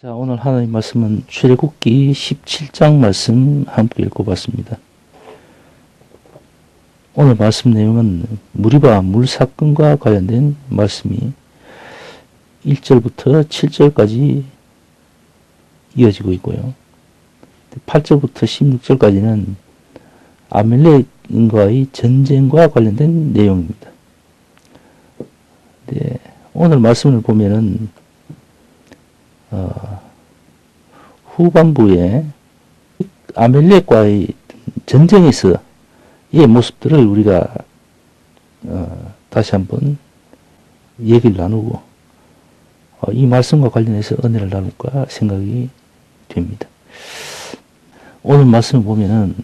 자, 오늘 하나님 말씀은 출애굽기 17장 말씀 함께 읽어봤습니다. 오늘 말씀 내용은 무리바 물 사건과 관련된 말씀이 1절부터 7절까지 이어지고 있고요. 8절부터 16절까지는 아말렉과의 전쟁과 관련된 내용입니다. 네, 오늘 말씀을 보면은 후반부에 아말렉과의 전쟁에서 이 모습들을 우리가 다시 한번 얘기를 나누고 이 말씀과 관련해서 은혜를 나눌까 생각이 됩니다. 오늘 말씀을 보면은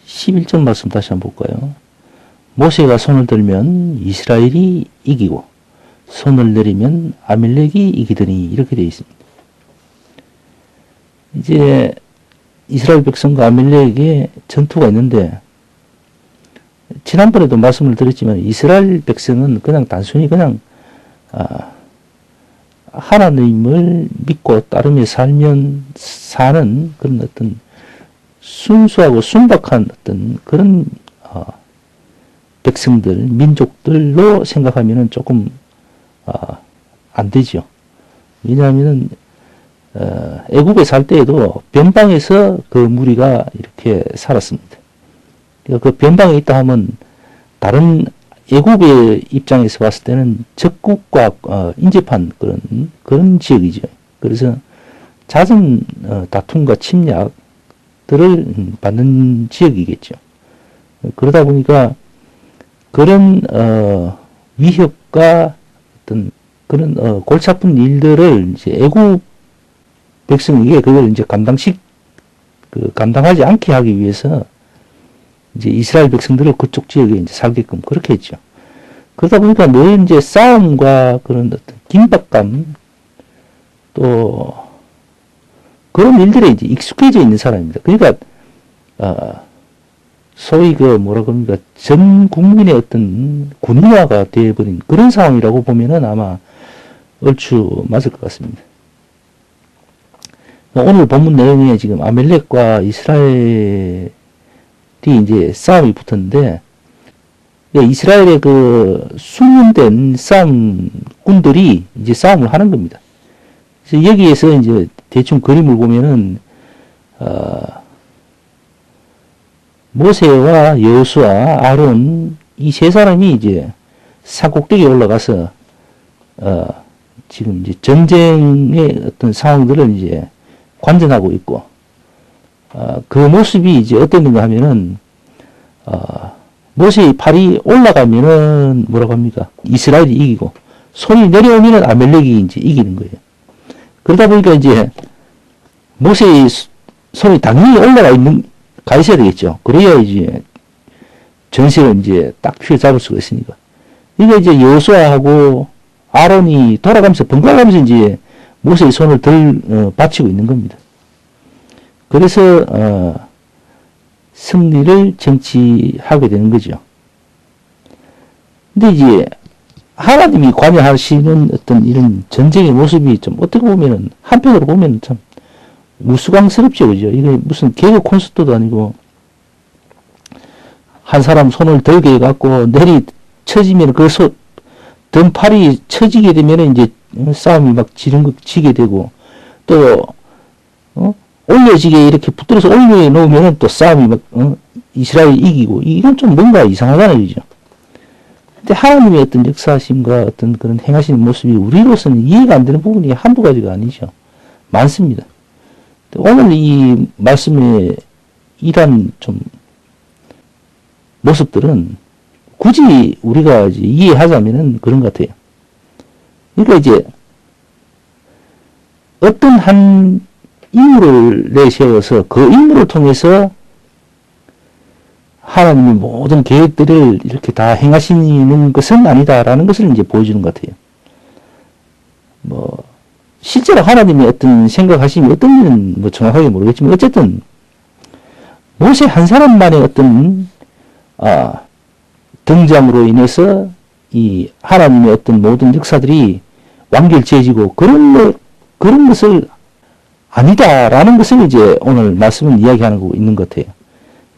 11절 말씀 다시 한번 볼까요? 모세가 손을 들면 이스라엘이 이기고 손을 내리면 아말렉이 이기더니 이렇게 되어 있습니다. 이제 이스라엘 백성과 아말렉의 전투가 있는데 지난번에도 말씀을 드렸지만 이스라엘 백성은 그냥 단순히 그냥 하나님을 믿고 따르며 살면 사는 그런 어떤 순수하고 순박한 어떤 그런 백성들, 민족들로 생각하면은 조금 안 되죠. 왜냐하면은 애굽에 살 때에도 변방에서 그 무리가 이렇게 살았습니다. 그 변방에 있다 하면 다른 애굽의 입장에서 봤을 때는 적국과 인접한 그런 지역이죠. 그래서 잦은 다툼과 침략들을 받는 지역이겠죠. 그러다 보니까 그런 위협과 어떤 그런 골치 아픈 일들을 이제 애굽 백성에게 그걸 이제 감당하지 않게 하기 위해서 이제 이스라엘 백성들을 그쪽 지역에 이제 살게끔 그렇게 했죠. 그러다 보니까 늘 이제 싸움과 그런 어떤 긴박감 또 그런 일들에 이제 익숙해져 있는 사람입니다. 그러니까 소위 전 국민의 어떤 군인화가 되어버린 그런 상황이라고 보면은 아마 얼추 맞을 것 같습니다. 오늘 본문 내용에 지금 아말렉과 이스라엘이 이제 싸움이 붙었는데, 이스라엘의 그 숙련된 싸움꾼들이 이제 싸움을 하는 겁니다. 그래서 여기에서 이제 대충 그림을 보면은, 모세와 여호수아, 아론 이 세 사람이 이제 산꼭대기에 올라가서 지금 이제 전쟁의 어떤 상황들을 이제 관전하고 있고 그 모습이 이제 어땠는가 하면은 모세의 팔이 올라가면은 뭐라고 합니까? 이스라엘이 이기고 손이 내려오면은 아말렉이 이제 이기는 거예요. 그러다 보니까 이제 모세의 손이 당연히 가 있어야 되겠죠. 그래야 이제 전세를 이제 딱 휘어잡을 수가 있으니까. 그러니까 이제 여호수아하고 아론이 돌아가면서 번갈아가면서 이제 모세의 손을 받치고 있는 겁니다. 그래서 승리를 쟁취하게 되는 거죠. 근데 이제 하나님이 관여하시는 어떤 이런 전쟁의 모습이 좀 어떻게 보면은 한편으로 보면 참 우스꽝스럽죠, 그죠? 이게 무슨 개그 콘서트도 아니고 한 사람 손을 들게 해갖고 쳐지면 등 팔이 쳐지게 되면 이제 싸움이 막 지게 되고 또 올려지게 이렇게 붙들어서 올려놓으면 또 싸움이 막 이스라엘이 이기고 이건 좀 뭔가 이상하잖아요, 그죠? 근데 하나님의 어떤 역사하심과 어떤 그런 행하시는 모습이 우리로서는 이해가 안 되는 부분이 한두 가지가 아니죠. 많습니다. 오늘 이 말씀에 이러한 좀 모습들은 굳이 우리가 이제 이해하자면은 그런 것 같아요. 그러니까 이제 어떤 한 인물을 내세워서 그 인물을 통해서 하나님이 모든 계획들을 이렇게 다 행하시는 것은 아니다라는 것을 이제 보여주는 것 같아요. 실제로 하나님의 어떤 생각하심이 어떤지는 정확하게 모르겠지만 어쨌든 모세 한 사람만의 어떤 등장으로 인해서 이 하나님의 어떤 모든 역사들이 완결지어지고 그런 것을 아니다라는 것을 이제 오늘 말씀은 이야기하고 있는 것 같아요.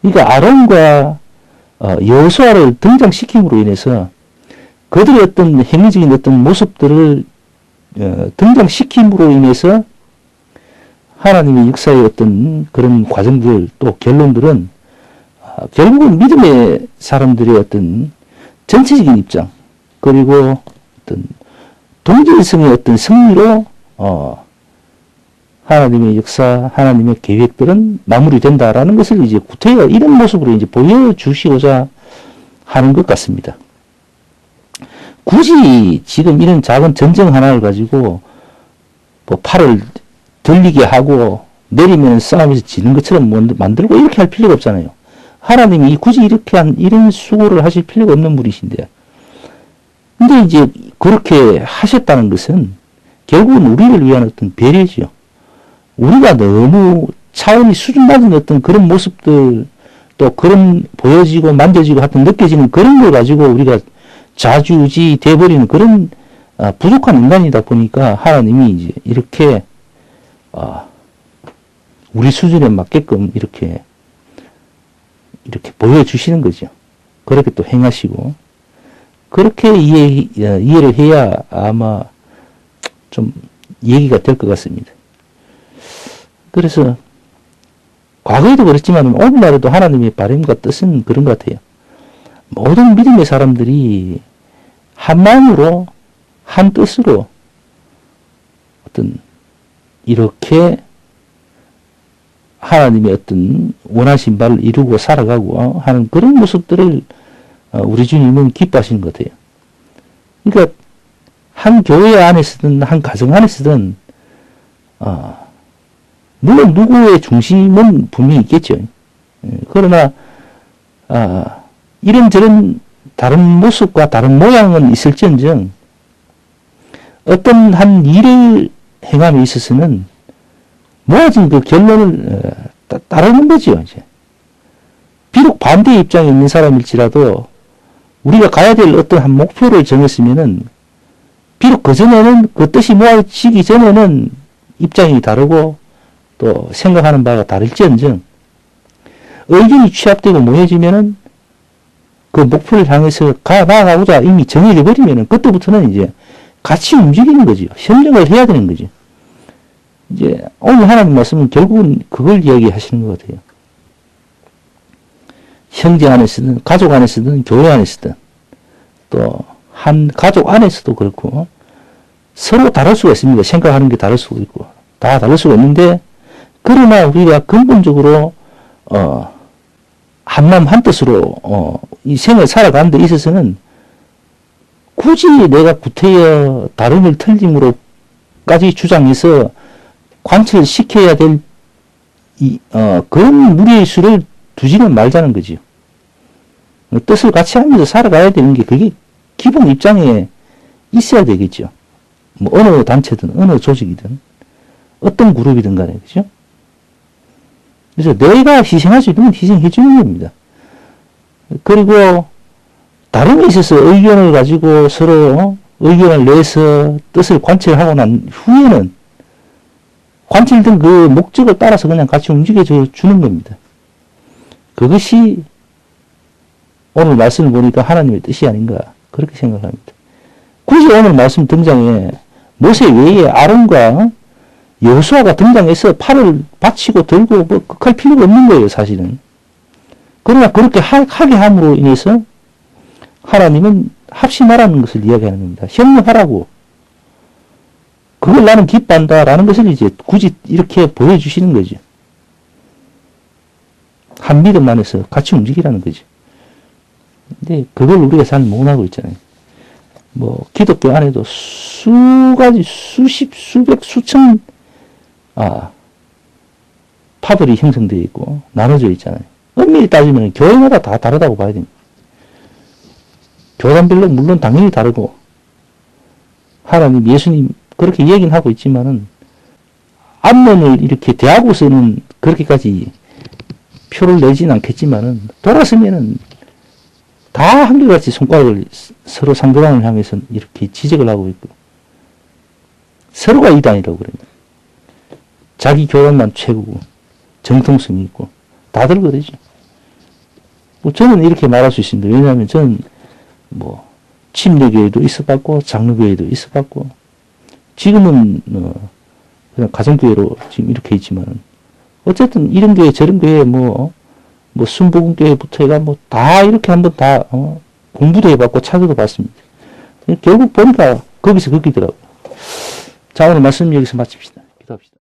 그러니까 아론과 여호수아를 등장시킴으로 인해서 그들의 어떤 행위적인 어떤 모습들을 등장시킴으로 인해서 하나님의 역사의 어떤 그런 과정들 또 결론들은 결국은 믿음의 사람들의 어떤 전체적인 입장 그리고 어떤 동질성의 어떤 승리로 하나님의 역사, 하나님의 계획들은 마무리된다라는 것을 이제 구태여 이런 모습으로 이제 보여주시고자 하는 것 같습니다. 굳이 지금 이런 작은 전쟁 하나를 가지고 뭐 팔을 들리게 하고 내리면 싸움에서 지는 것처럼 만들고 이렇게 할 필요가 없잖아요. 하나님이 굳이 이런 수고를 하실 필요가 없는 분이신데. 근데 이제 그렇게 하셨다는 것은 결국은 우리를 위한 어떤 배려죠. 우리가 너무 차원이 수준 낮은 어떤 그런 모습들 또 그런 보여지고 만져지고 하여튼 느껴지는 그런 걸 가지고 우리가 좌지우지 돼버리는 그런 부족한 인간이다 보니까 하나님이 이제 이렇게 우리 수준에 맞게끔 이렇게 보여주시는 거죠. 그렇게 또 행하시고 그렇게 이해를 해야 아마 좀 얘기가 될 것 같습니다. 그래서 과거에도 그렇지만 오늘날에도 하나님의 바람과 뜻은 그런 것 같아요. 모든 믿음의 사람들이 한 마음으로 한 뜻으로 어떤 이렇게 하나님의 어떤 원하신 바를 이루고 살아가고 하는 그런 모습들을 우리 주님은 기뻐하시는 것 같아요. 그러니까 한 교회 안에서든 한 가정 안에서든 물론 누구의 중심은 분명히 있겠죠. 그러나 이런저런 다른 모습과 다른 모양은 있을지언정 어떤 한 일을 행함에 있어서는 모아진 그 결론을 따르는 거죠. 이제. 비록 반대 입장에 있는 사람일지라도 우리가 가야 될 어떤 한 목표를 정했으면은 비록 그전에는 그 뜻이 모아지기 전에는 입장이 다르고 또 생각하는 바가 다를지언정 의견이 취합되고 모여지면은 그 목표를 향해서 나아가고자 이미 정해져 버리면은 그때부터는 이제 같이 움직이는 거죠. 협력을 해야 되는 거죠. 이제 오늘 하나님 말씀은 결국은 그걸 이야기하시는 것 같아요. 형제 안에서든 가족 안에서든 교회 안에서든 또 한 가족 안에서도 그렇고 서로 다를 수가 있습니다. 생각하는 게 다를 수가 있고 다 다를 수가 있는데 그러나 우리가 근본적으로 한마음 한뜻으로 이 생을 살아가는 데 있어서는 굳이 내가 구태여 다름을 틀림으로까지 주장해서 관철시켜야 될 그런 무리의 수를 두지는 말자는 거지요. 뜻을 같이 하면서 살아가야 되는 게 그게 기본 입장에 있어야 되겠죠. 뭐 어느 단체든 어느 조직이든 어떤 그룹이든 간에 그죠? 그래서 내가 희생할 수 있는 건 희생해 주는 겁니다. 그리고 다른 데 있어서 의견을 가지고 서로 의견을 내서 뜻을 관철하고 난 후에는 관철된 그 목적을 따라서 그냥 같이 움직여 주는 겁니다. 그것이 오늘 말씀을 보니까 하나님의 뜻이 아닌가 그렇게 생각합니다. 굳이 오늘 말씀 등장에 모세 외에 아론과 여호수아가 등장해서 팔을 받치고 들고 뭐 극할 필요가 없는 거예요, 사실은. 그러나 그렇게 하게 함으로 인해서 하나님은 합심하라는 것을 이야기하는 겁니다. 협력하라고. 그걸 나는 기뻐한다라는 것을 이제 굳이 이렇게 보여주시는 거죠. 한 믿음 안에서 같이 움직이라는 거죠. 근데 그걸 우리가 잘 못하고 있잖아요. 뭐 기독교 안에도 수가지, 수십, 수백, 수천 파들이 형성되어 있고 나눠져 있잖아요. 엄밀히 따지면 교회마다 다 다르다고 봐야 됩니다. 교단별로 물론 당연히 다르고 하나님, 예수님 그렇게 얘기는 하고 있지만은 앞면을 이렇게 대하고서는 그렇게까지 표를 내지는 않겠지만은 돌아서면은 다 한결같이 손가락을 서로 상대방을 향해서 이렇게 지적을 하고 있고 서로가 이단이라고 그래요. 자기 교단만 최고고, 정통성이 있고, 다들 그러죠. 뭐 저는 이렇게 말할 수 있습니다. 왜냐하면 저는 뭐, 침례교회도 있어봤고, 장로교회도 있어봤고, 지금은, 그냥 가정교회로 지금 이렇게 있지만, 어쨌든 이런 교회, 저런 교회, 순복음교회부터 해가 다 이렇게 한번 다, 공부도 해봤고, 찾아도 봤습니다. 결국 보니까 거기서 거기더라고요. 자, 오늘 말씀 여기서 마칩시다. 기도합시다.